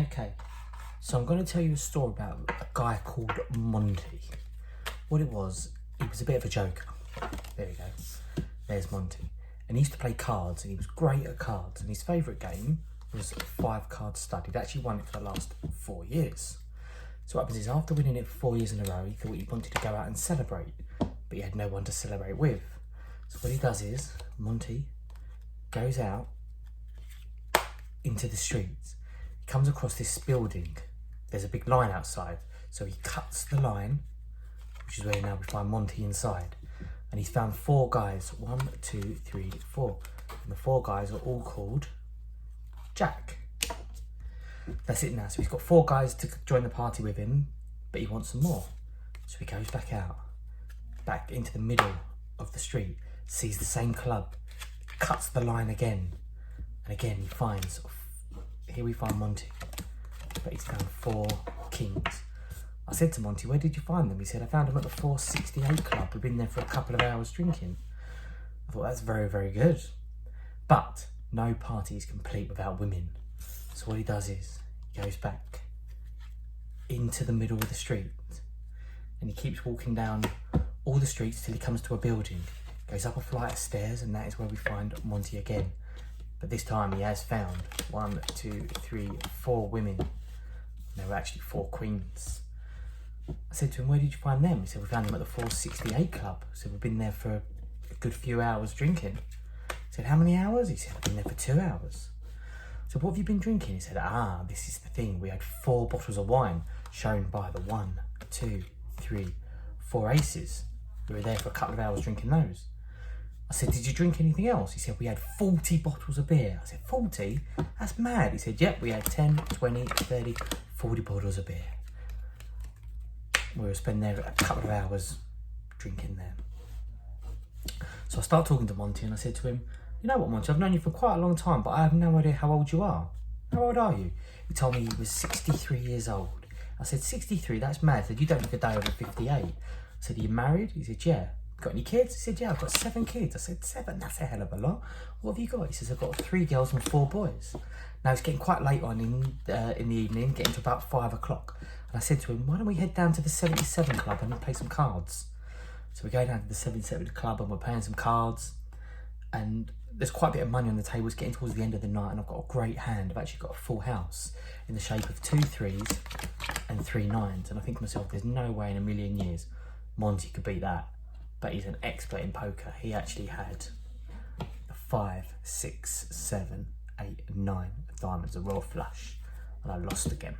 Okay, so I'm going to tell you a story about a guy called Monty. What it was a bit of a joker. There we go. There's Monty. And he used to play cards, and he was great at cards. And his favourite game was 5-card stud. He'd actually won it for the last 4 years. So what happens is, after winning it for 4 years in a row, he thought he wanted to go out and celebrate. But he had no one to celebrate with. So what he does is, Monty goes out into the streets. He comes across this building. There's a big line outside. So he cuts the line, which is where now we find Monty inside. And he's found 4 guys. 1, 2, 3, 4. And the 4 guys are all called Jack. That's it now. So he's got 4 guys to join the party with him, but he wants some more. So he goes back out, back into the middle of the street, sees the same club, cuts the line again. And again he finds, here we find Monty, but he's found 4 kings. I said to Monty, where did you find them? He said, I found them at the 468 club. We've been there for a couple of hours drinking. I thought, that's very, very good. But no party is complete without women. So what he does is, he goes back into the middle of the street, and he keeps walking down all the streets till he comes to a building. Goes up a flight of stairs, and that is where we find Monty again. But this time he has found 1, 2, 3, 4 women. There were actually 4 queens. I said to him, where did you find them? He said, we found them at the 468 club. I said, we've been there for a good few hours drinking. I said, how many hours? He said, I've been there for 2 hours. I said, what have you been drinking? He said, this is the thing. We had 4 bottles of wine, shown by the 1, 2, 3, 4 aces. We were there for a couple of hours drinking those. I said, did you drink anything else? He said, we had 40 bottles of beer. I said, 40? That's mad. He said, yep, we had 10, 20, 30, 40 bottles of beer. We were spending there a couple of hours drinking there. So I started talking to Monty, and I said to him, you know what, Monty, I've known you for quite a long time, but I have no idea how old you are. How old are you? He told me he was 63 years old. I said, 63? That's mad. He said, you don't look a day over 58. I said, are you married? He said, yeah. Got any kids? He said, yeah, I've got 7 kids. I said, 7? That's a hell of a lot. What have you got? He says, I've got 3 girls and 4 boys. Now it's getting quite late on in the evening, getting to about 5 o'clock. And I said to him, why don't we head down to the 77 club and play some cards? So we go down to the 77 club and we're playing some cards. And there's quite a bit of money on the table. It's getting towards the end of the night, and I've got a great hand. I've actually got a full house in the shape of 2 3s and 3 9s. And I think to myself, there's no way in a million years Monty could beat that. But he's an expert in poker. He actually had a 5, 6, 7, 8, 9 diamonds, a royal flush, and I lost again.